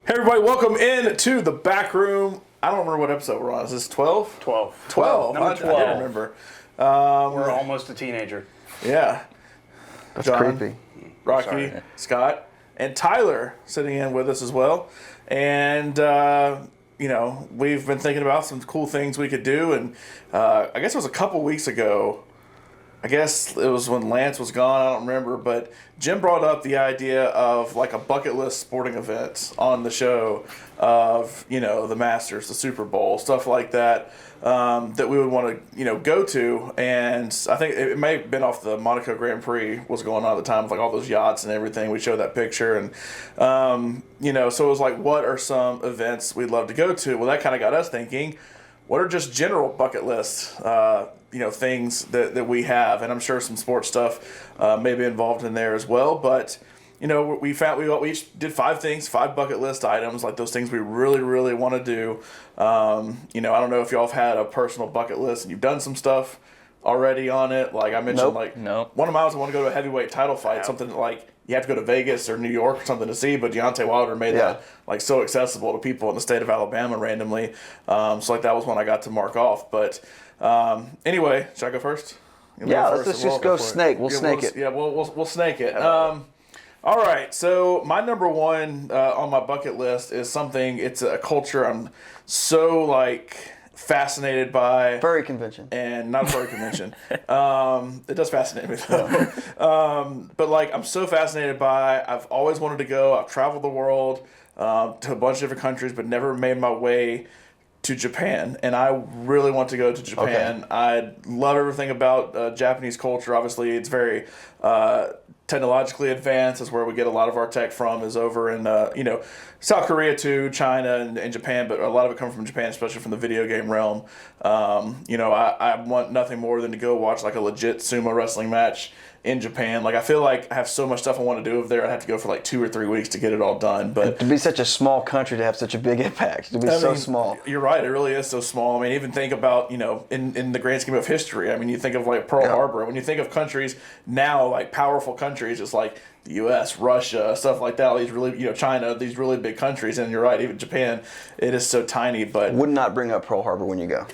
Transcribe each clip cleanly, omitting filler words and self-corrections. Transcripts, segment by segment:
Hey everybody, welcome in to the back room. I don't remember what episode we're on. Is this 12? 12. 12. Number I 12. didn't remember. We're almost a teenager. Yeah. That's John, creepy. Rocky, Sorry. Scott, and Tyler sitting in with us as well. And, we've been thinking about some cool things we could do. And I guess it was a couple weeks ago. I guess it was when Lance was gone. I don't remember. But Jim brought up the idea of like a bucket list sporting event on the show of, the Masters, the Super Bowl, stuff like that. That we would want to, go to. And I think it may have been off the Monaco Grand Prix was going on at the time with like all those yachts and everything. We showed that picture. And, so it was like, what are some events we'd love to go to? Well, that kind of got us thinking, what are just general bucket lists, things that we have? And I'm sure some sports stuff may be involved in there as well. But, we each did 5 bucket list items, like those things we really, really want to do. I don't know if y'all have had a personal bucket list and you've done some stuff already on it. Like I mentioned, Nope. One of mine was I want to go to a heavyweight title fight, something like you have to go to Vegas or New York or something to see, but Deontay Wilder made that like so accessible to people in the state of Alabama randomly. So like that was one I got to mark off. But anyway, should I go first? Let's just go snake. We'll snake it. Yeah, we'll snake it. All right, so my number one on my bucket list is something. It's a culture I'm so fascinated by. Furry convention. And not a furry convention. It does fascinate me though. But I'm so fascinated by. I've always wanted to go. I've traveled the world to a bunch of different countries, but never made my way to Japan, and I really want to go to Japan. Okay. I love everything about Japanese culture. Obviously, it's very technologically advanced. Is where we get a lot of our tech from. Is over in South Korea too, China and Japan, but a lot of it comes from Japan, especially from the video game realm. I want nothing more than to go watch like a legit sumo wrestling match in Japan. I feel like I have so much stuff I want to do over there. I'd have to go for 2 or 3 weeks to get it all done. But to be such a small country to have such a big impact, to be so small. You're right. It really is so small. I mean, even think about, in the grand scheme of history. I mean, you think of Pearl Harbor. When you think of countries now, powerful countries, it's like the U.S., Russia, stuff like that. All these really, China, these really big countries. And you're right, even Japan, it is so tiny. But would not bring up Pearl Harbor when you go.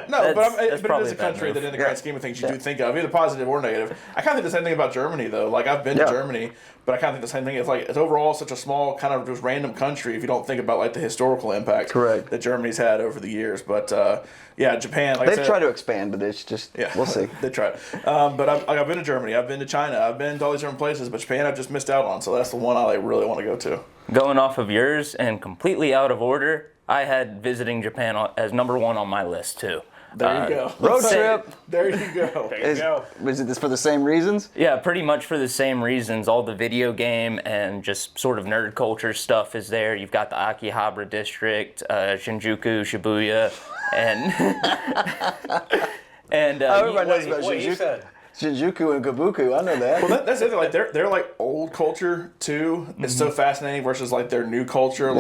No, but it is a country that in the grand scheme of things you do think of, either positive or negative. I kind of think the same thing about Germany, though. I've been to Germany, but I kind of think the same thing. It's overall such a small, kind of just random country if you don't think about the historical impact that Germany's had over the years. But Japan. They've tried to expand, but it's just we'll see. They tried. But I've been to Germany. I've been to China. I've been to all these different places. But Japan, I've just missed out on. So that's the one I really want to go to. Going off of yours and completely out of order, I had visiting Japan as number one on my list too. There you go. Road trip. There you go. There you go. Was it this for the same reasons? Yeah, pretty much for the same reasons. All the video game and just sort of nerd culture stuff is there. You've got the Akihabara district, Shinjuku, Shibuya, and everybody knows about What you Shinjuku. said. Shinjuku and Kabuki, I know that. Well, that's the other thing. They're old culture too. It's so fascinating versus their new culture.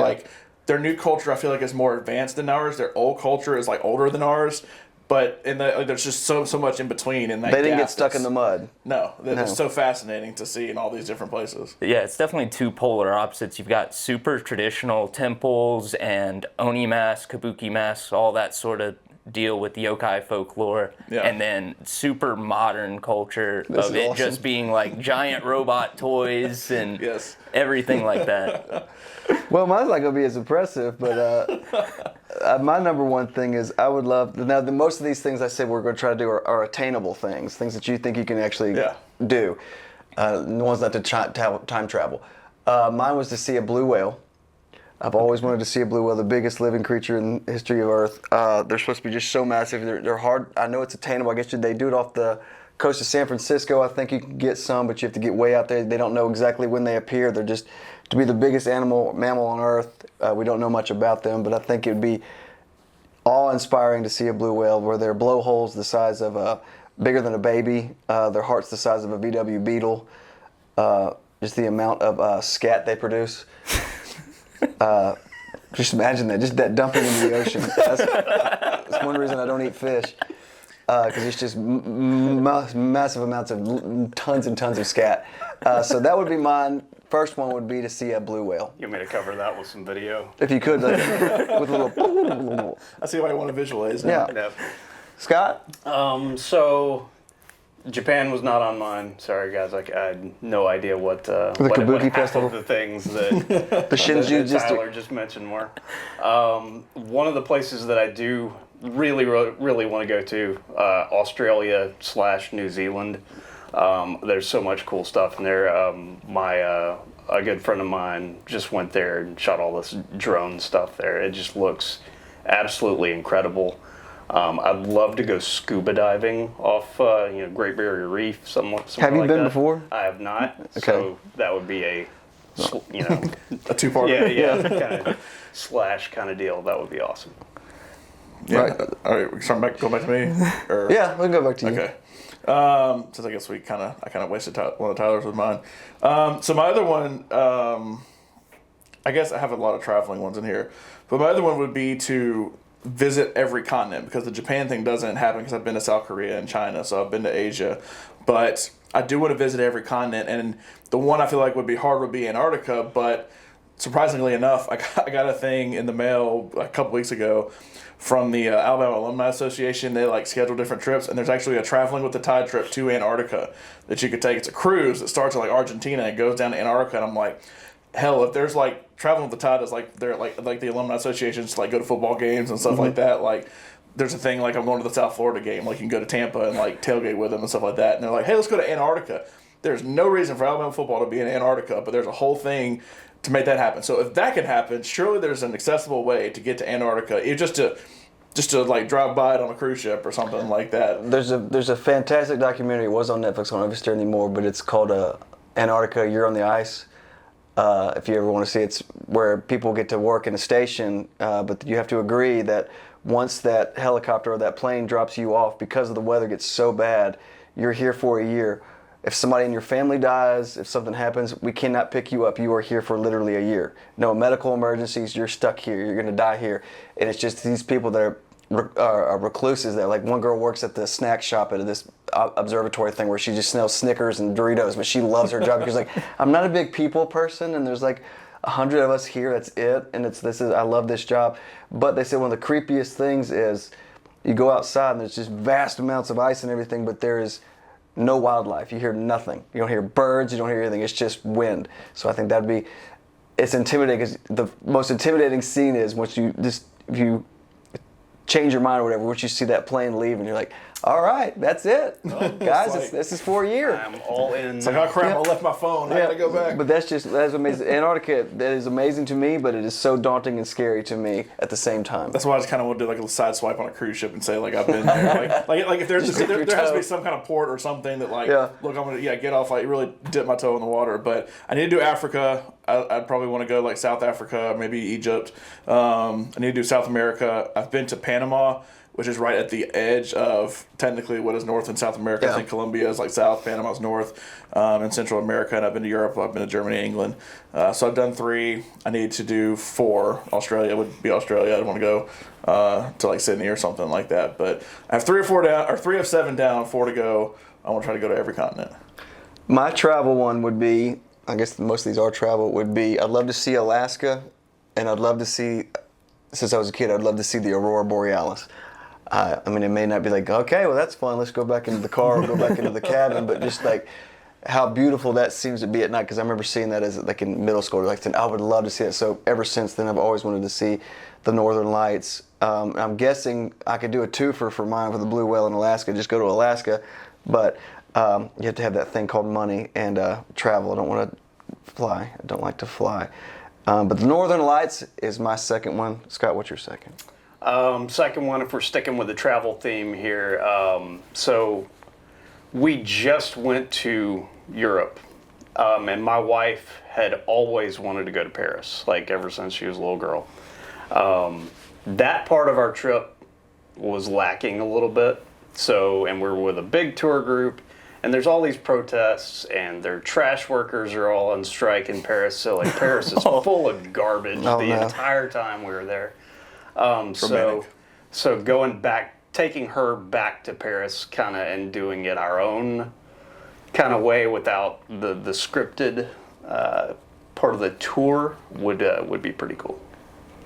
Their new culture, I feel like, is more advanced than ours. Their old culture is older than ours. But there's just so much in between. And they didn't get stuck in the mud. No, it's so fascinating to see in all these different places. yeah, it's definitely two polar opposites. You've got super traditional temples and oni masks, kabuki masks, all that sort of deal with yokai folklore, and then super modern culture of it just being giant robot toys and everything like that. Well, mine's not going to be as impressive, but my number one thing is I would love, now most of these things I said we're going to try to do are attainable things that you think you can actually do. The ones not to time travel. Mine was to see a blue whale. I've always wanted to see a blue whale, the biggest living creature in the history of Earth. They're supposed to be just so massive. They're hard. I know it's attainable. I guess they do it off the coast of San Francisco. I think you can get some, but you have to get way out there. They don't know exactly when they appear. They're just to be the biggest mammal on Earth. We don't know much about them, but I think it would be awe-inspiring to see a blue whale where their blowholes the size of bigger than a baby. Their heart's the size of a VW Beetle. Just the amount of scat they produce. Just imagine that, just that dumping into the ocean. That's one reason I don't eat fish, because it's just massive amounts of tons and tons of scat. So that would be mine first one would be to see a blue whale. You want me to cover that with some video? If you could, like, with a little. I see why you want to visualize it. Yeah. Yep. Scott? So Japan was not on mine. Sorry, guys. I had no idea what Kabuki half Festival. of the things that The Shinju that Tyler just mentioned were. One of the places that I do really want to go to, Australia / New Zealand. There's so much cool stuff in there. A good friend of mine just went there and shot all this drone stuff there. It just looks absolutely incredible. I'd love to go scuba diving off, Great Barrier Reef, something Have you like been that. before? I have not. Okay. So that would be a two-parter. yeah, kind of / kind of deal. That would be awesome. Yeah. Right. All right, we start go back to me. Or? Yeah, we can go back to you. Okay. Since I guess I kind of wasted one of Tyler's with mine. So my other one, I guess I have a lot of traveling ones in here, but my other one would be to visit every continent, because the Japan thing doesn't happen because I've been to South Korea and China, so I've been to Asia, but I do want to visit every continent, and the one I feel like would be hard would be Antarctica, but surprisingly enough, I got a thing in the mail a couple weeks ago from the Alabama Alumni Association. They schedule different trips, and there's actually a Traveling with the Tide trip to Antarctica that you could take. It's a cruise that starts in Argentina and goes down to Antarctica, and I'm like, hell, if there's Traveling with the Tide is they're the Alumni Associations go to football games and stuff like that. There's a thing I'm going to the South Florida game. You can go to Tampa and tailgate with them and stuff like that. And they're like, hey, let's go to Antarctica. There's no reason for Alabama football to be in Antarctica, but there's a whole thing to make that happen. So if that can happen, surely there's an accessible way to get to Antarctica, just to drive by it on a cruise ship or something like that. There's a fantastic documentary. It was on Netflix. I don't know if it's there anymore, but it's called Antarctica: Year on the Ice. If you ever want to see it, it's where people get to work in a station, but you have to agree that once that helicopter or that plane drops you off, because of the weather gets so bad, you're here for a year. If somebody in your family dies, if something happens, we cannot pick you up. You are here for literally a year. No medical emergencies. You're stuck here. You're going to die here. And it's just these people that are recluses. That one girl works at the snack shop at this observatory thing where she just smells Snickers and Doritos, but she loves her job because I'm not a big people person, and there's 100 of us here. That's it. And I love this job. But they said one of the creepiest things is you go outside and there's just vast amounts of ice and everything, but there is no wildlife. You hear nothing. You don't hear birds. You don't hear anything. It's just wind. So I think it's intimidating, because the most intimidating scene is if you change your mind or whatever, once you see that plane leave and you're like, all right, that's it. Guys, this is for a year. I'm all in. It's oh crap, I left my phone. I gotta go back. But that's amazing. Antarctica, that is amazing to me, but it is so daunting and scary to me at the same time. That's why I just kind of want to do a side swipe on a cruise ship and say I've been there. If there's there has to be some kind of port or something that look, I'm gonna get off, really dip my toe in the water. But I need to do Africa. I'd probably want to go South Africa, maybe Egypt. I need to do South America. I've been to Panama, which is right at the edge of technically what is North and South America. Yeah. I think Colombia is South, Panama's North, and Central America. And I've been to Europe. I've been to Germany, England. So I've done 3. I need to do 4. Australia would be Australia. I'd want to go to Sydney or something like that. But I have 3 or 4 down, or 3 of 7 down, 4 to go. I want to try to go to every continent. My travel one would be, I guess most of these are travel, would be I'd love to see Alaska, and I'd love to see, since I was a kid, I'd love to see the Aurora Borealis. It may not be okay, well, that's fun. Let's go back into the car or go back into the cabin. But just how beautiful that seems to be at night. Because I remember seeing that as in middle school. I would love to see it. So ever since then, I've always wanted to see the Northern Lights. I'm guessing I could do a twofer for mine for the blue whale in Alaska. Just go to Alaska. But you have to have that thing called money and travel. I don't want to fly. I don't like to fly. But the Northern Lights is my second one. Scott, what's your second? Second one, if we're sticking with the travel theme here, so we just went to Europe, and my wife had always wanted to go to Paris, ever since she was a little girl. That part of our trip was lacking a little bit, and we were with a big tour group, and there's all these protests, and their trash workers are all on strike in Paris, so Paris is full of garbage entire time we were there. So going back, taking her back to Paris and doing it our own kind of way without the scripted part of the tour would be pretty cool.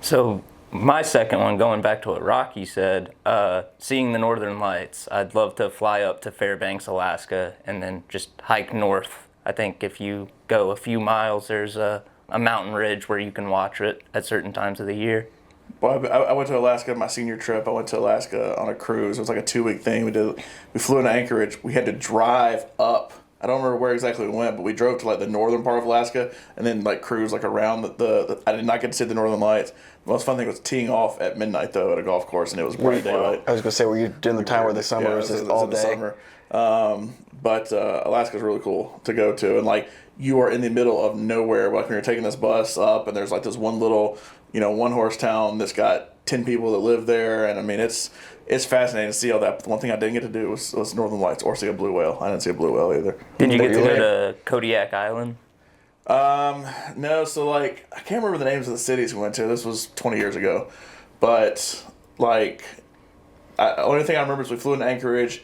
So my second one, going back to what Rocky said, seeing the Northern Lights. I'd love to fly up to Fairbanks, Alaska, and then just hike north. I think if you go a few miles, there's a mountain ridge where you can watch it at certain times of the year. Well, I went to Alaska my senior trip. I went to Alaska on a cruise. It was like a 2-week thing. We flew into Anchorage. We had to drive up. I don't remember where exactly we went, but we drove to like the northern part of Alaska and then like cruise like around the I did not get to see the Northern Lights. The most fun thing was teeing off at midnight though at a golf course, and it was bright daylight. I was gonna say, were you during the time where the summer was just all in the day? summer. But Alaska's really cool to go to, and like you are in the middle of nowhere. Like when you're taking this bus up, and there's like this one little, one horse town that's got 10 people that live there, and I mean it's fascinating to see all that. But the one thing I didn't get to do was Northern Lights or see a blue whale. I didn't see a blue whale either. Did you get to go to Kodiak Island? No, so like I can't remember the names of the cities we went to. This was 20 years ago, but like only thing I remember is we flew into Anchorage.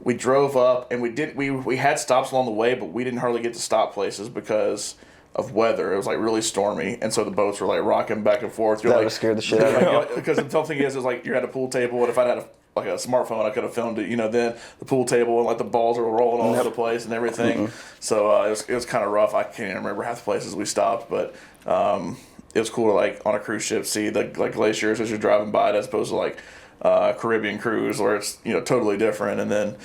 We drove up and we had stops along the way, but we didn't hardly get to stop places because of weather. It was like really stormy, and so the boats were like rocking back and forth. That would scare the shit out of me. Because the tough thing is like you're at a pool table, and if I'd had a smartphone, I could have filmed it. Then the pool table and like the balls were rolling all over the place and everything. So it was kind of rough. I can't even remember half the places we stopped, but it was cool to like on a cruise ship see the like glaciers as you're driving by it, as opposed to like Caribbean cruise where it's totally different, and then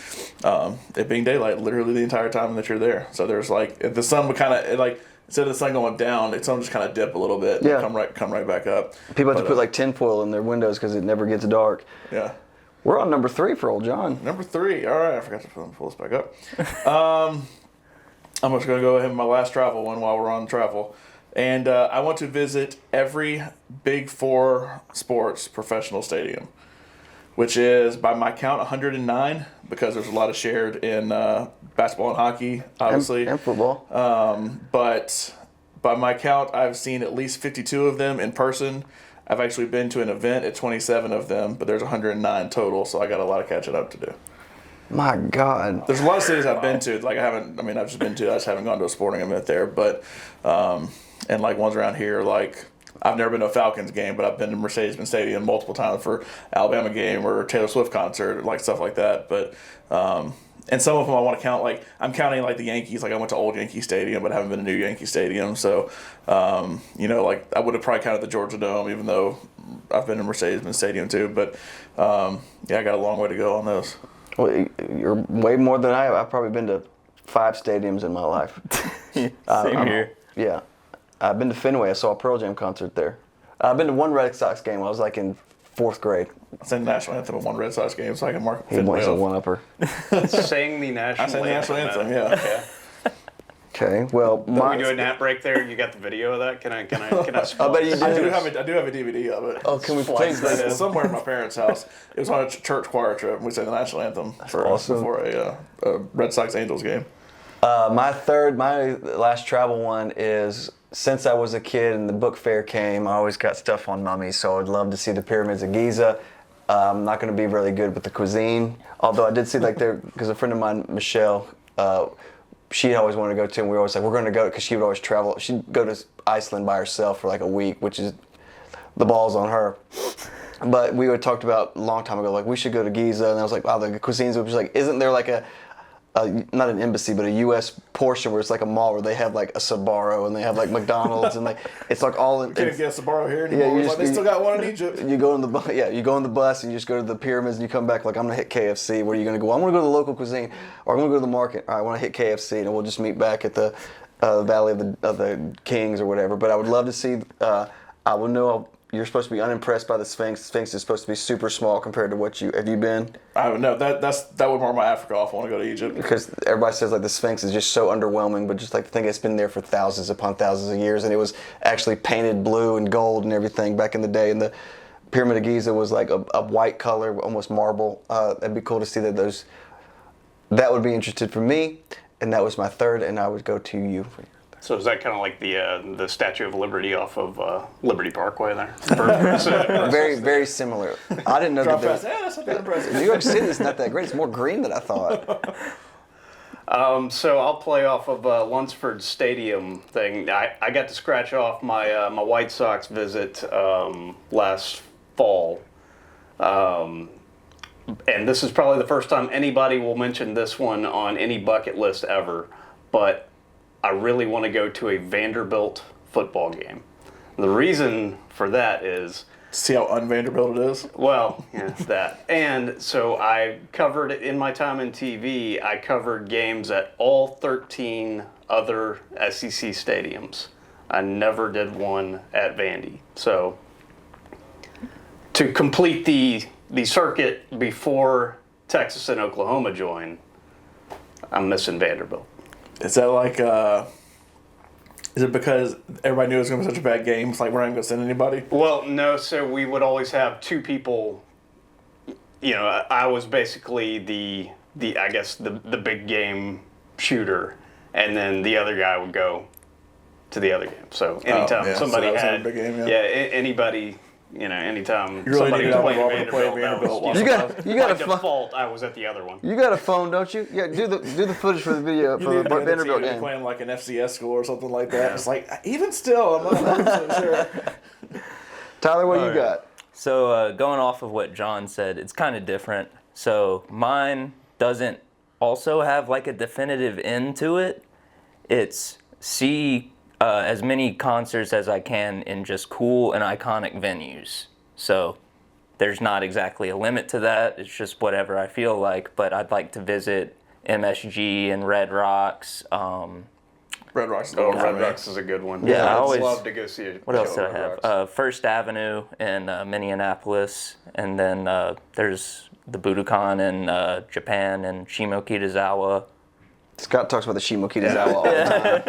it being daylight literally the entire time that you're there. So there's like the sun would kind of like instead of the sun going down, the sun just kind of dip a little bit and come right back up. People have to put like tinfoil in their windows because it never gets dark. Yeah. We're on number 3 for old John. Number 3. All right, I forgot to pull this back up. I'm just going to go ahead with my last travel one while we're on travel. And I want to visit every Big 4 sports professional stadium, which is, by my count, 109, because there's a lot of shared in basketball and hockey, obviously. And football. But by my count, I've seen at least 52 of them in person. I've actually been to an event at 27 of them, but there's 109 total, so I got a lot of catching up to do. My God. There's a lot of cities I've been to. Like I've just been to. I just haven't gone to a sporting event there. But and like ones around here, like I've never been to a Falcons game, but I've been to Mercedes-Benz Stadium multiple times for Alabama game or Taylor Swift concert, like stuff like that. But and some of them I want to count. Like I'm counting like the Yankees. Like I went to old Yankee Stadium, but I haven't been to new Yankee Stadium. So like I would have probably counted the Georgia Dome, even though I've been to Mercedes-Benz Stadium too. But I got a long way to go on those. Well, you're way more than I have. I've probably been to 5 stadiums in my life. Same here. Yeah. I've been to Fenway. I saw a Pearl Jam concert there. I've been to one Red Sox game. I was like in 4th grade. I sang the national anthem at one Red Sox game, so I can mark. He was a one-upper. Sang the national anthem. I sang the national anthem, yeah. Okay, well, Can we do a nap break there? You got the video of that? Can I I bet you do. I do have a DVD of it. Oh, can we please? It's somewhere in my parents' house. It was on a church choir trip, and we sang the national anthem before a Red Sox Angels game. My last travel one is, since I was a kid and the book fair came, I always got stuff on mummies, so I'd love to see the pyramids of Giza. I'm not going to be really good with the cuisine, although I did see because a friend of mine, Michelle, she always wanted to go to, and we were always like, we're going to go, because she would always travel. She'd go to Iceland by herself for like a week, which is the balls on her. But we had talked about a long time ago, like we should go to Giza, and I was like, wow, the cuisines would be like, isn't there like not an embassy, but a U.S. portion where it's like a mall where they have like a Sbarro and they have like McDonald's and like it's like all in. You can't get a Sbarro here anymore. Yeah, they still got one in Egypt. You go on the bus and you just go to the pyramids and you come back like, I'm gonna hit KFC. Where are you gonna go? I'm gonna go to the local cuisine, or I'm gonna go to the market. All right, I want to hit KFC, and we'll just meet back at the Valley of the Kings or whatever. But I would love to see. I will know. You're supposed to be unimpressed by the Sphinx. The Sphinx is supposed to be super small compared to what have you been? I don't know. That would mark my Africa off. I want to go to Egypt. Because everybody says like the Sphinx is just so underwhelming, but just like the thing it's been there for thousands upon thousands of years, and it was actually painted blue and gold and everything back in the day. And the Pyramid of Giza was like a white color, almost marble. It'd be cool to see that that would be interesting for me, and that was my third, and I would go to you. So is that kind of like the Statue of Liberty off of Liberty Parkway there? Very, very similar. I didn't know that's not that impressive. New York City is not that great. It's more green than I thought. So I'll play off of Lunsford Stadium thing. I got to scratch off my my White Sox visit last fall. And this is probably the first time anybody will mention this one on any bucket list ever, but I really want to go to a Vanderbilt football game. The reason for that is... See how un-Vanderbilt it is? Well, yeah, that. And so I covered, in my time in TV, I covered games at all 13 other SEC stadiums. I never did one at Vandy. So to complete the circuit before Texas and Oklahoma join, I'm missing Vanderbilt. Is that like, is it because everybody knew it was going to be such a bad game? It's like we're not going to send anybody? Well, no, so we would always have two people. You know, I was basically the I guess the big game shooter, and then the other guy would go to the other game. So anytime somebody had, big game, anybody, you know, anytime really somebody was playing Vanderbilt, Vanderbilt, You got by a default, I was at the other one. You got a phone, don't you? Yeah, do the footage for the video for the Vanderbilt game. Playing like an FCS school or something like that. It's like, even still, I'm not 100% sure. Tyler, what you got? So going off of what John said, it's kind of different. So mine doesn't also have like a definitive end to it. It's see as many concerts as I can in just cool and iconic venues. So there's not exactly a limit to that. It's just whatever I feel like. But I'd like to visit MSG and Red Rocks. Red Rocks is Red Rocks is a good one. Yeah, I I'd always love to go see it. What else did I have? First Avenue in Minneapolis, and then there's the Budokan in Japan and Shimokitazawa. Scott talks about the Shimokitazawa all the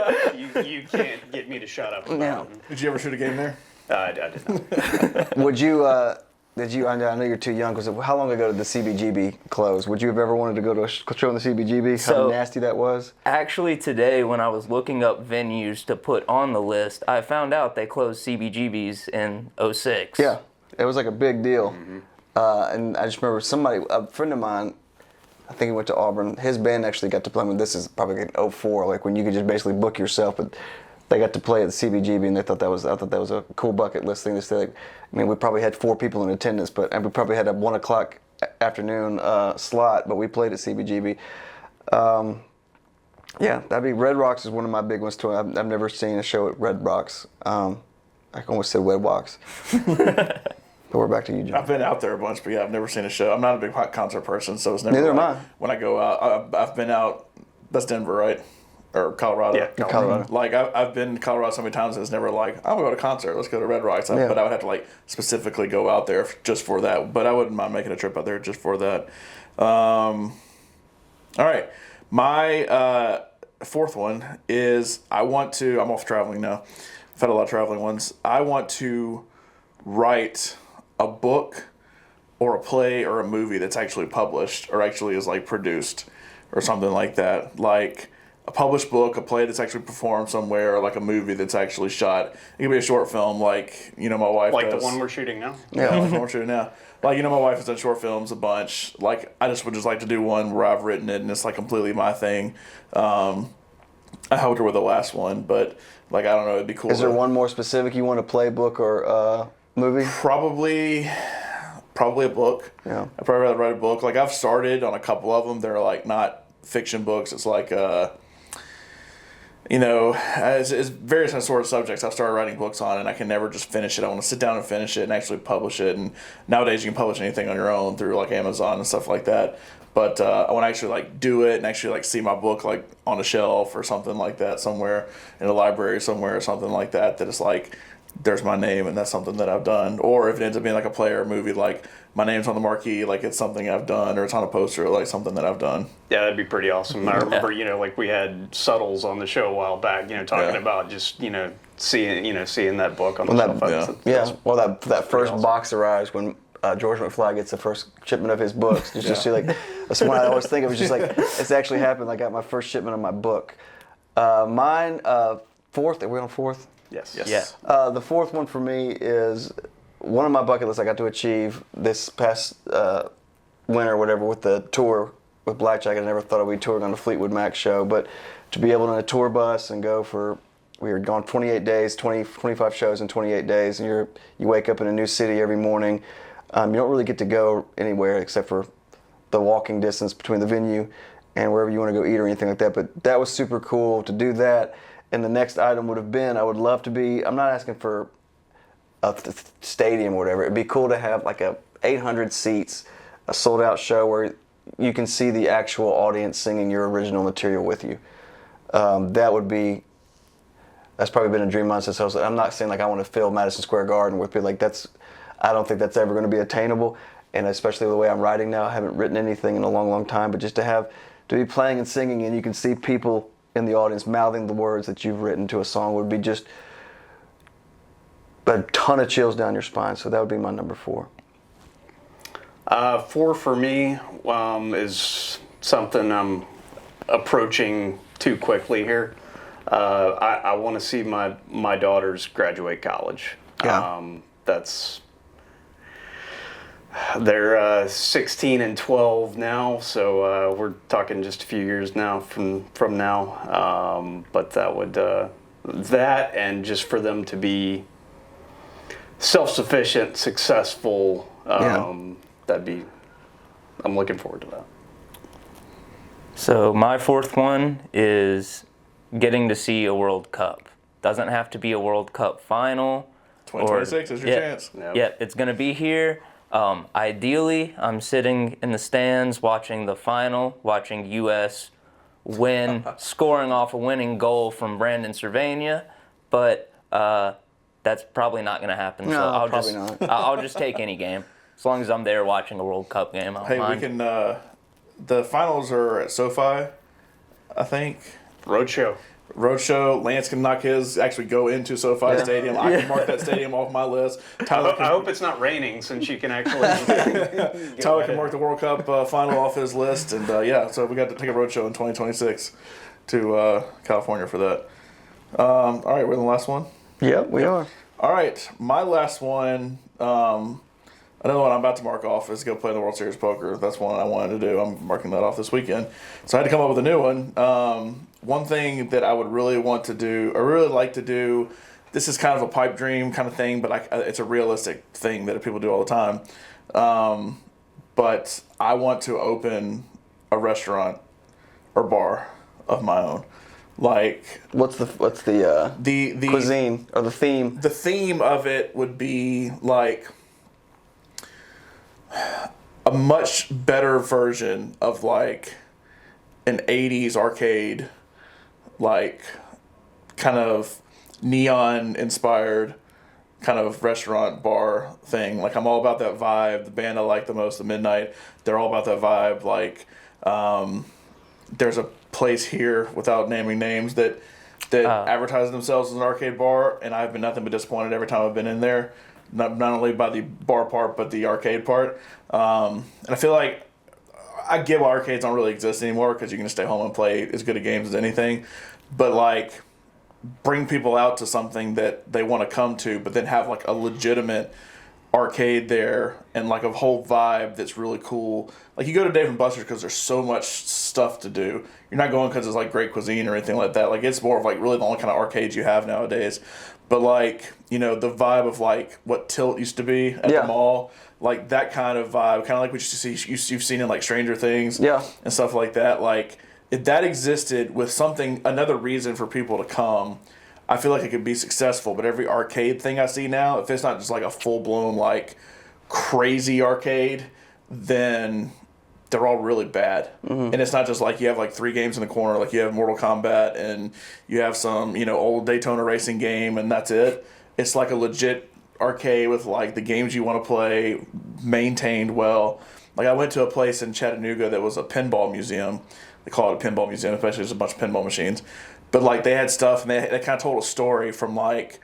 time. You can't get me to shut up. No. Did you ever shoot a game there? I did not. Would you? I know you're too young. Because how long ago did the CBGB close? Would you have ever wanted to go to a show in the CBGB? How So- nasty that was. Actually, today when I was looking up venues to put on the list, I found out they closed CBGBs in 06. Yeah, it was like a big deal. And I just remember a friend of mine, I think he went to Auburn. His band actually got to play. This is probably in 04, like when you could just basically book yourself. But they got to play at the CBGB, and I thought that was a cool bucket list thing to say. Like, I mean, we probably had 4 people in attendance, and we probably had a 1 o'clock afternoon slot, but we played at CBGB. Yeah, that'd be Red Rocks is one of my big ones too. I've never seen a show at Red Rocks. I almost said Red Rocks. But we're back to you, John. I've been out there a bunch, but yeah, I've never seen a show. I'm not a big concert person, so it's never. Neither am like, I. When I go out, I've been out. That's Denver, right? Or Colorado? Yeah, Colorado. Like I've been to Colorado so many times, and it's never like I'm gonna go to a concert. Let's go to Red Rocks. Yeah. But I would have to like specifically go out there just for that. But I wouldn't mind making a trip out there just for that. All right, my fourth one is I'm off traveling now. I've had a lot of traveling ones. I want to write a book or a play or a movie that's actually published or actually is like produced or something like that. Like a published book, a play that's actually performed somewhere, or like a movie that's actually shot. It could be a short film like, my wife Like does. the one we're shooting now? Yeah, like the one we're shooting now. Like, my wife has done short films a bunch. Like, I just would just like to do one where I've written it and it's like completely my thing. I helped her with the last one, but like, I don't know, it'd be cool. Is there one more specific you want to play, book, or movie? Probably a book. Yeah. I'd probably rather write a book. Like, I've started on a couple of them. They're like not fiction books. It's like, it's various sort of subjects I've started writing books on, and I can never just finish it. I want to sit down and finish it and actually publish it. And nowadays you can publish anything on your own through like Amazon and stuff like that. But I want to actually like do it and actually like see my book like on a shelf or something like that somewhere in a library somewhere or something like that. That it's like there's my name and that's something that I've done. Or if it ends up being like a play or a movie, like my name's on the marquee, like it's something I've done, or it's on a poster, like something that I've done. Yeah, that'd be pretty awesome. I remember, like we had Suttles on the show a while back, talking about just, seeing that book on the shelf. Well, that first box arrives when George McFly gets the first shipment of his books. Just to see, like, that's one I always think of. It's just like, it's actually happened. I got my first shipment of my book. Mine, fourth. Are we on fourth? Yes. Yeah. The fourth one for me is one of my bucket lists I got to achieve this past winter or whatever with the tour with Blackjack, I never thought I'd be touring on the Fleetwood Mac show, but to be able to on a tour bus and go for, we were gone 28 days, 25 shows in 28 days, and you wake up in a new city every morning. You don't really get to go anywhere except for the walking distance between the venue and wherever you want to go eat or anything like that. But that was super cool to do that. And the next item would have been, I would love to be, I'm not asking for a stadium or whatever. It'd be cool to have like a 800 seats, a sold out show where you can see the actual audience singing your original material with you. That would be, that's probably been a dream of mine since I was, I'm not saying like I want to fill Madison Square Garden with people, like I don't think that's ever going to be attainable. And especially the way I'm writing now, I haven't written anything in a long, long time, but just to be playing and singing and you can see people in the audience mouthing the words that you've written to a song would be just a ton of chills down your spine. So that would be my number 4. 4 for me is something I'm approaching too quickly here. I want to see my daughters graduate college. Yeah. They're 16 and 12 now, so we're talking just a few years now from now. But that would that and just for them to be self-sufficient, successful. I'm looking forward to that. So my 4th one is getting to see a World Cup. Doesn't have to be a World Cup final. 2026 is your chance. Yep, it's going to be here. Ideally, I'm sitting in the stands watching the final, watching U.S. win, scoring off a winning goal from Brandon Cervania, but that's probably not going to happen. No, so probably not. I'll just take any game. As long as I'm there watching a World Cup game, I don't Hey, mind. we can. The finals are at SoFi, I think. Roadshow. Lance can knock his. Actually, go into SoFi Stadium. I can mark that stadium off my list. Tyler I hope it's not raining since you can actually. Tyler can mark the World Cup final off his list, and so we got to take a roadshow in 2026 to California for that. All right, we're in the last one. Yep, we are. All right, my last one. Another one I'm about to mark off is go play the World Series of Poker. That's one I wanted to do. I'm marking that off this weekend. So I had to come up with a new one. One thing that I would really want to do, or really like to do, this is kind of a pipe dream kind of thing, but it's a realistic thing that people do all the time. But I want to open a restaurant or bar of my own. Like, what's the cuisine or the theme? The theme of it would be like a much better version of like an 80s arcade, like kind of neon inspired kind of restaurant bar thing. Like, I'm all about that vibe. The band I like the most, the Midnight, they're all about that vibe. Like, there's a place here, without naming names, that advertises themselves as an arcade bar, and I've been nothing but disappointed every time I've been in there. Not only by the bar part, but the arcade part. And I feel like I get why arcades don't really exist anymore, because you can just stay home and play as good a games as anything. But like, bring people out to something that they want to come to, but then have like a legitimate arcade there and like a whole vibe that's really cool. Like, you go to Dave & Buster's because there's so much stuff to do. You're not going because it's like great cuisine or anything like that. Like, it's more of like really the only kind of arcades you have nowadays. But like, you know, the vibe of like what Tilt used to be at the mall, like that kind of vibe, kind of like what you've seen in like Stranger Things and stuff like that. Like, if that existed with something, another reason for people to come, I feel like it could be successful. But every arcade thing I see now, if it's not just like a full-blown like crazy arcade, then they're all really bad. And it's not just like you have like 3 games in the corner, like you have Mortal Kombat and you have some, you know, old Daytona racing game, and that's it. It's like a legit arcade with like the games you want to play, maintained well. Like, I went to a place in Chattanooga that was a pinball museum. They call it a pinball museum, especially there's a bunch of pinball machines. But like, they had stuff, and they kind of told a story from like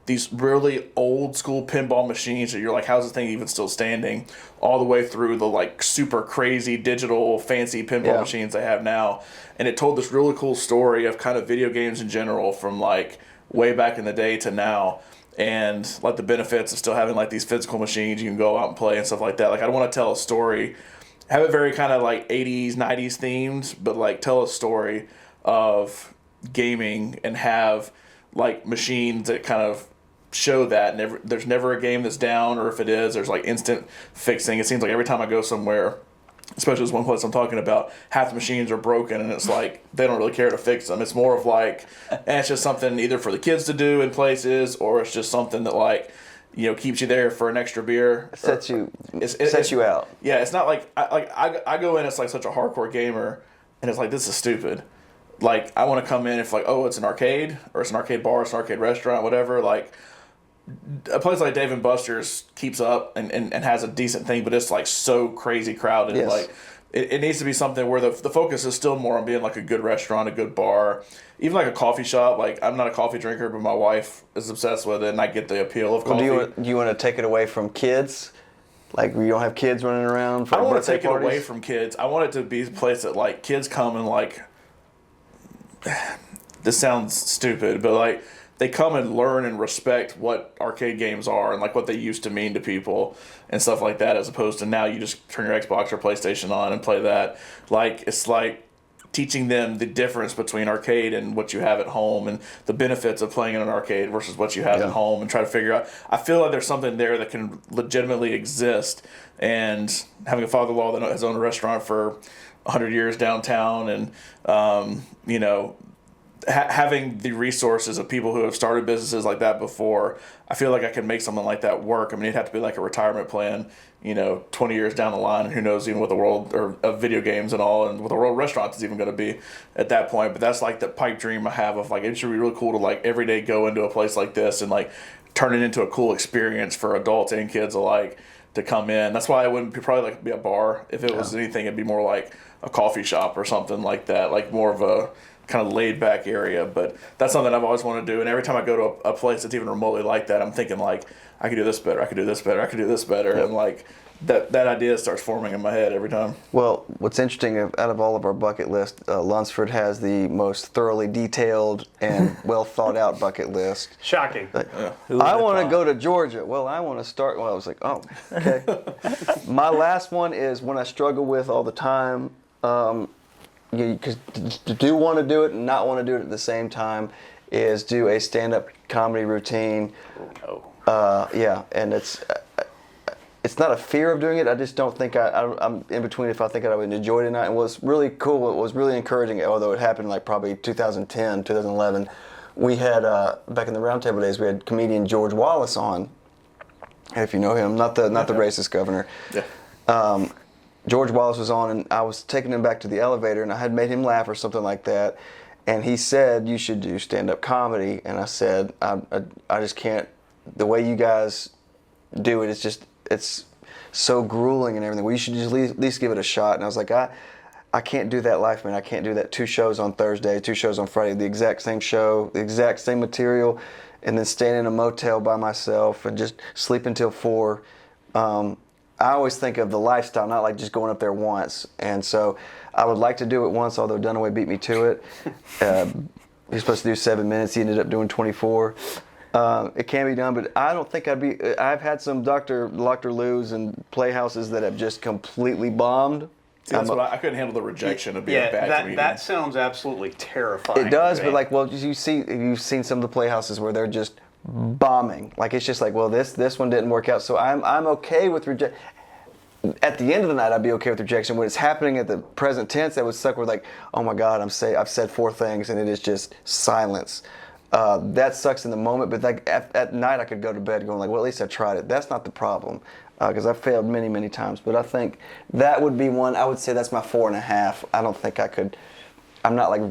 these really old school pinball machines that you're like, how's this thing even still standing? All the way through the like super crazy digital fancy pinball machines they have now. And it told this really cool story of kind of video games in general from like way back in the day to now. And like the benefits of still having like these physical machines you can go out and play and stuff like that. Like, I want to tell a story, have it very kind of like 80s, 90s themed, but like tell a story of gaming and have like machines that kind of show that. There's never a game that's down, or if it is, there's like instant fixing. It seems like every time I go somewhere, especially this one place I'm talking about, half the machines are broken, and it's like they don't really care to fix them. It's more of like, and it's just something either for the kids to do in places, or it's just something that like, you know, keeps you there for an extra beer. Sets you out. Yeah, it's not like I go in as like such a hardcore gamer, and it's like, this is stupid. Like, I want to come in if like, oh, it's an arcade, or it's an arcade bar, it's an arcade restaurant, whatever. Like, a place like Dave and Buster's keeps up and has a decent thing, but it's like so crazy crowded. Yes. Like, it needs to be something where the focus is still more on being like a good restaurant, a good bar, even like a coffee shop. Like, I'm not a coffee drinker, but my wife is obsessed with it, and I get the appeal of coffee. Do you want to take it away from kids? Like, you don't have kids running around for I don't want to birthday take parties? it away from kids. I want it to be a place that like kids come and like, this sounds stupid, but like, they come and learn and respect what arcade games are and like what they used to mean to people and stuff like that, as opposed to now you just turn your Xbox or PlayStation on and play that. Like, it's like teaching them the difference between arcade and what you have at home, and the benefits of playing in an arcade versus what you have at home, and try to figure out. I feel like there's something there that can legitimately exist, and having a father-in-law that has owned a restaurant for 100 years downtown, and you know, having the resources of people who have started businesses like that before, I feel like I can make something like that work. I mean, it'd have to be like a retirement plan, you know, 20 years down the line, and who knows even what the world or of video games and all, and what the world of restaurants is even going to be at that point. But that's like the pipe dream I have of like, it should be really cool to like every day go into a place like this and like turn it into a cool experience for adults and kids alike to come in. That's why it wouldn't be probably like be a bar. If it was anything, it'd be more like a coffee shop or something like that, like more of a kind of laid back area. But that's something I've always wanted to do, and every time I go to a place that's even remotely like that, I'm thinking like, I could do this better, I could do this better, I could do this better. And like that idea starts forming in my head every time. Well, what's interesting, out of all of our bucket list, Lunsford has the most thoroughly detailed and well thought out bucket list. Shocking. I want to go to Georgia. Well, I want to start. Well, I was like, oh, okay. My last one is one I struggle with all the time. Because to do want to do it and not want to do it at the same time is do a stand-up comedy routine. Yeah, and it's not a fear of doing it. I just don't think I'm in between if I think I would enjoy it or not. And what's really cool, what was really encouraging, although it happened like probably 2010, 2011, we had, back in the Roundtable days, we had comedian George Wallace on, if you know him, not the racist governor. Yeah. George Wallace was on, and I was taking him back to the elevator, and I had made him laugh or something like that. And he said, you should do stand-up comedy. And I said, I just can't. The way you guys do it, it's so grueling and everything. Well, you should just at least give it a shot. And I was like, I can't do that life, man. I can't do that 2 shows on Thursday, 2 shows on Friday, the exact same show, the exact same material, and then staying in a motel by myself and just sleep until 4. I always think of the lifestyle, not like just going up there once. And so I would like to do it once, although Dunaway beat me to it. He was supposed to do 7 minutes. He ended up doing 24. It can be done, but I don't think I've had some Dr. Lou's and Playhouses that have just completely bombed. See, that's what I couldn't handle the rejection of being a bad comedian. That sounds absolutely terrifying. It does, but like, well, you've seen some of the Playhouses where they're just bombing. Like, it's just like, well, this one didn't work out, so I'm okay with rejection. At the end of the night, I'd be okay with rejection. When it's happening at the present tense, that would suck. We're like, oh my God, I've said 4 things, and it is just silence. That sucks in the moment, but like at night, I could go to bed going like, well, at least I tried it. That's not the problem, because I've failed many, many times. But I think that would be one. I would say that's my 4.5. I don't think I could. I'm not like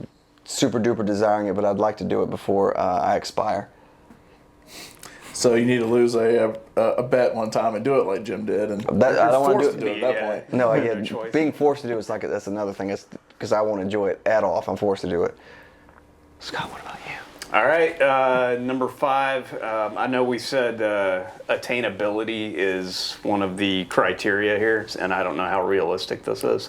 super duper desiring it, but I'd like to do it before I expire. So you need to lose a bet one time and do it like Jim did, and I don't want to do it at that point. No, yeah, being forced to do it is like that's another thing. It's because I won't enjoy it at all if I'm forced to do it. Scott, what about you? All right, number 5. I know we said attainability is one of the criteria here, and I don't know how realistic this is,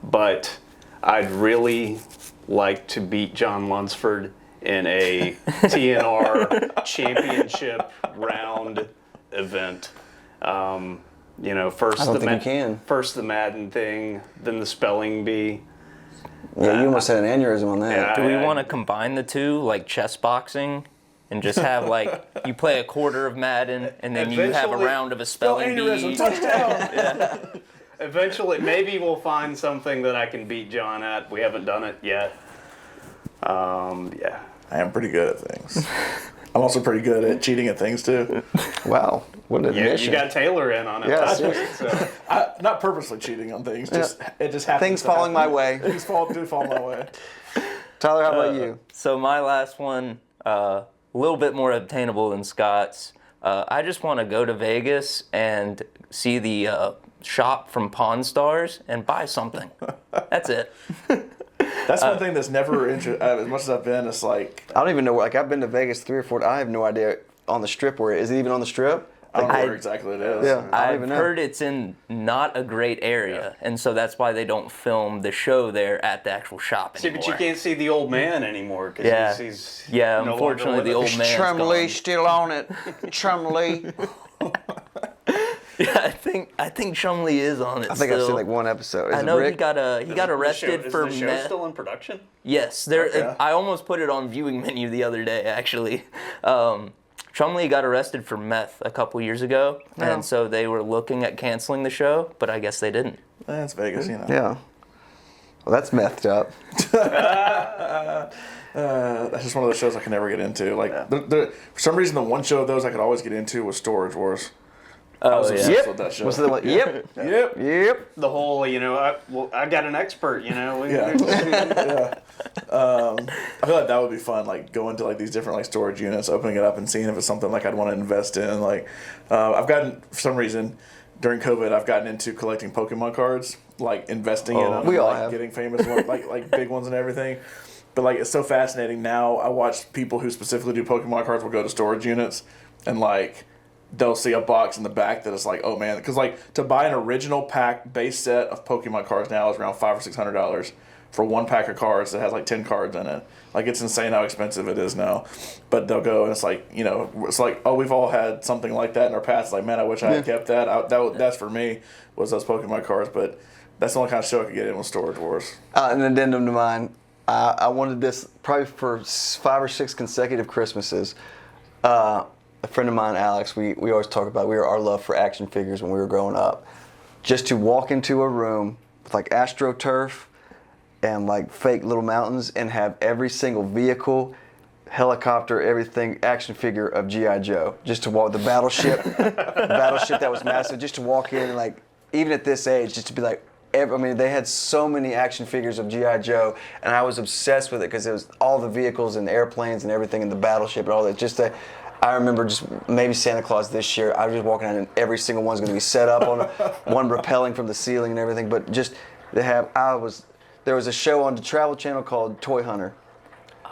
but I'd really like to beat John Lunsford in a TNR championship round event. You know, first I don't the think you can. first the Madden thing, then the spelling bee. Yeah, you almost had an aneurysm on that. Yeah. Do we want to combine the two, like chess boxing, and just have like you play a quarter of Madden and then you have a Eventually- round of a spelling Aneurysm, bee? touchdown. Eventually, maybe we'll find something that I can beat John at. We haven't done it yet. Yeah. I am pretty good at things. I'm also pretty good at cheating at things too. Wow, what an Yeah, admission. you got Taylor in on it. Yeah, last seriously. week, so. Not purposely cheating on things. Just it just happens. Things to falling happen. my way. Things do fall my way. Tyler, how about you? So my last one, a little bit more obtainable than Scott's. I just want to go to Vegas and see the shop from Pawn Stars and buy something. That's it. That's one thing that's never as much as I've been. It's like I don't even know where. Like I've been to Vegas 3 or 4. I have no idea on the Strip where. Is it even on the Strip? I don't know where exactly it is. Yeah. I don't I've even know. heard it's in not a great area, and so that's why they don't film the show there at the actual shop See, anymore. but you can't see the old man anymore because Yeah. he's Yeah, no unfortunately, longer the with old us. man's Chumley gone. still on it. Chumley. Yeah, I think Chumley is on it. I think I've seen like one episode. Is I it know Rick? he got arrested Is for the show meth. still in production? Yes, there. Okay. I almost put it on viewing menu the other day. Actually, Chumley got arrested for meth a couple years ago, and so they were looking at canceling the show, but I guess they didn't. That's Vegas, you know. Yeah. Well, that's methed up. That's just one of those shows I can never get into. Like, for some reason, the one show of those I could always get into was Storage Wars. I was obsessed Yep. with that show. What's the one? Yep. Yep. Yep. The whole, I got an expert, Yeah. I feel like that would be fun. Like going to like these different like storage units, opening it up, and seeing if it's something like I'd want to invest in. Like, I've gotten for some reason during COVID, I've gotten into collecting Pokemon cards, like investing in them, we all like have. getting famous ones, like big ones and everything. But like it's so fascinating now. I watch people who specifically do Pokemon cards will go to storage units and like they'll see a box in the back that is like, oh man, because like to buy an original pack base set of Pokemon cards now is around $500 or $600 for one pack of cards that has like 10 cards in it. Like it's insane how expensive it is now. But they'll go and it's like, it's like, oh, we've all had something like that in our past. Like, man, I wish I had kept that. That's for me was those Pokemon cards. But that's the only kind of show I could get in with Storage Wars. An addendum to mine. I wanted this probably for 5 or 6 consecutive Christmases. A friend of mine, Alex, we always talk about our love for action figures when we were growing up. Just to walk into a room with like AstroTurf and like fake little mountains and have every single vehicle, helicopter, everything, action figure of G.I. Joe. Just to walk the battleship, battleship that was massive, just to walk in and like, even at this age, just to be like, they had so many action figures of G.I. Joe, and I was obsessed with it because it was all the vehicles and the airplanes and everything and the battleship and all that. I remember just maybe Santa Claus this year, I was just walking out and every single one's going to be set up on one rappelling from the ceiling and everything. But just there was a show on the Travel Channel called Toy Hunter.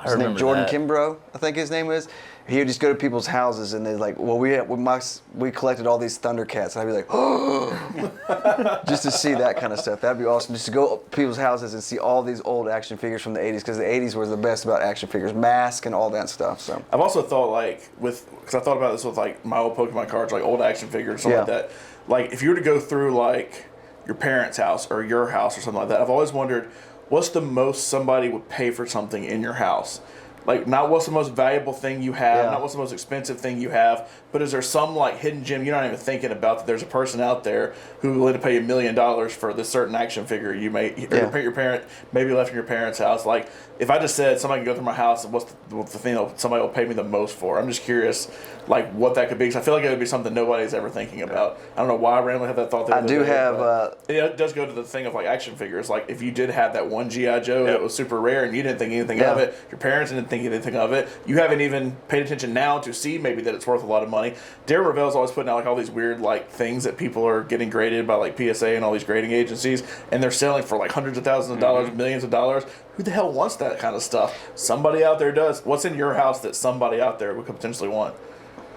His name Jordan Kimbrough, I think his name is. He would just go to people's houses and they're like, well, we collected all these Thundercats. And I'd be like, oh, just to see that kind of stuff. That'd be awesome. Just to go to people's houses and see all these old action figures from the 80s, because the 80s was the best about action figures, Mask and all that stuff. So I've also thought because I thought about this with like my old Pokemon cards, like old action figures, something like that. Like if you were to go through like your parents' house or your house or something like that, I've always wondered, what's the most somebody would pay for something in your house? Like, not what's the most valuable thing you have, not what's the most expensive thing you have, but is there some, like, hidden gem you're not even thinking about that there's a person out there who will willing to pay $1 million for this certain action figure you may, or your parent, maybe left in your parents' house. Like, if I just said somebody can go through my house and what's the thing that somebody will pay me the most for, I'm just curious, like, what that could be, because I feel like it would be something nobody's ever thinking about. I don't know why I randomly had that thought the other day, it does go to the thing of, like, action figures. Like, if you did have that one G.I. Joe that was super rare and you didn't think anything of it, your parents didn't think anything of it, you haven't even paid attention now to see maybe that it's worth a lot of money. Darren Ravel's always putting out like all these weird like things that people are getting graded by like PSA and all these grading agencies, and they're selling for like hundreds of thousands of dollars, millions of dollars. Who the hell wants that kind of stuff? Somebody out there does. What's in your house that somebody out there would potentially want?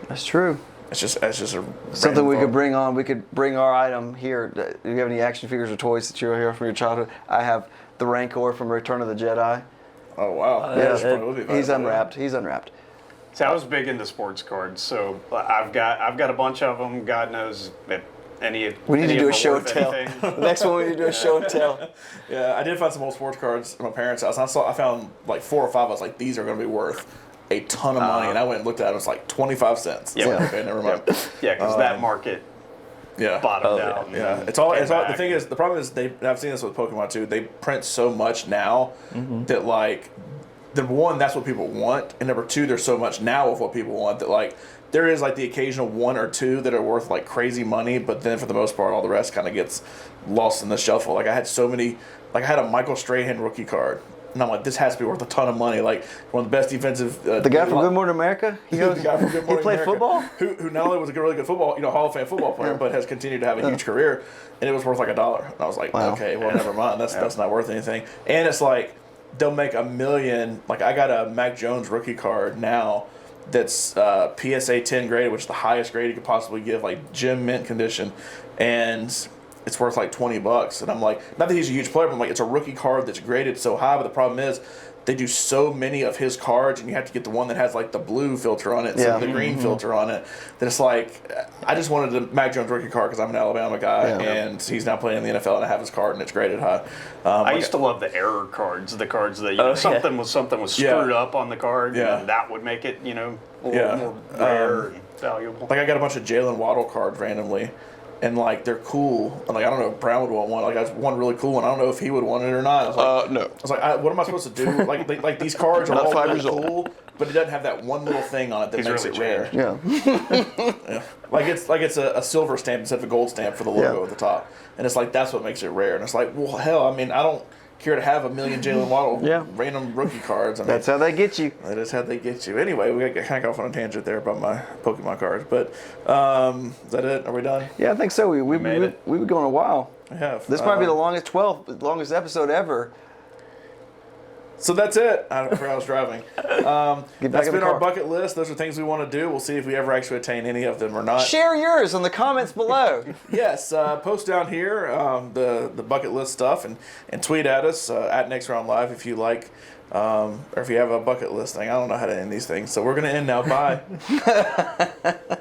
that's true. It's just a Something we random could bring on. We could bring our item here. Do you have any action figures or toys that you here from your childhood? I have the Rancor from Return of the Jedi. Oh wow! He's unwrapped. He's unwrapped. So I was big into sports cards, so I've got a bunch of them. God knows We need to do a of show them and worth tell. anything? The next one we need to do a show and tell. Yeah, I did find some old sports cards at my parents' house. I found like 4 or 5. I was like, these are going to be worth a ton of money. And I went and looked at it. It was like 25 cents. Yeah. Like, okay, never mind. Yeah, because that market Yeah. bottomed out. Yeah, and it's all. came It's all. The back. thing is, the problem is I've seen this with Pokemon too. They print so much now that like, number one, that's what people want, and number two, there's so much now of what people want that like there is like the occasional 1 or 2 that are worth like crazy money, but then for the most part, all the rest kind of gets lost in the shuffle. Like I had so many, like I had a Michael Strahan rookie card. And I'm like, this has to be worth a ton of money. Like one of the best defensive. The guy from Good Morning America. The guy from Good Morning He played America, football. Who not only was a really good football, Hall of Fame football player, but has continued to have a huge career, and it was worth like $1. And I was like, Wow. okay, well, never mind. That's not worth anything. And it's like they'll make $1 million. Like I got a Mac Jones rookie card now that's PSA 10 graded, which is the highest grade you could possibly give, like gem mint condition, and it's worth like $20. And I'm like, not that he's a huge player, but I'm like, it's a rookie card that's graded so high. But the problem is, they do so many of his cards, and you have to get the one that has like the blue filter on it instead of the green filter on it. That it's like, I just wanted a Mac Jones rookie card because I'm an Alabama guy, and he's now playing in the NFL, and I have his card, and it's graded high. I used to love the error cards, the cards that something was screwed up on the card, and that would make it a little more rare and valuable. Like I got a bunch of Jalen Waddle cards randomly, and like they're cool. And like I don't know if Brown would want one. Like I have one really cool one. I don't know if he would want it or not. I was like, No. I was like, what am I supposed to do? Like these cards are Not all 5 really years old. cool, but it doesn't have that one little thing on it that He's makes really it rare. changed. Yeah. Like it's a silver stamp instead of a gold stamp for the logo at the top, and it's like that's what makes it rare. And it's like, well, hell, I mean, I don't care to have $1 million Jalen Waddle random rookie cards. I mean, That's how they get you. that is how they get you. Anyway, we got kind of off on a tangent there about my Pokemon cards, but is that it? Are we done? Yeah, I think so. We've been going a while. I have. This might be the longest episode ever. So that's it. I forgot I was driving. Get back That's in the been our car. bucket list. Those are things we want to do. We'll see if we ever actually attain any of them or not. Share yours in the comments below. Yes, post down here the bucket list stuff and tweet at us at Next Round Live if you like, or if you have a bucket list thing. I don't know how to end these things. So we're going to end now. Bye.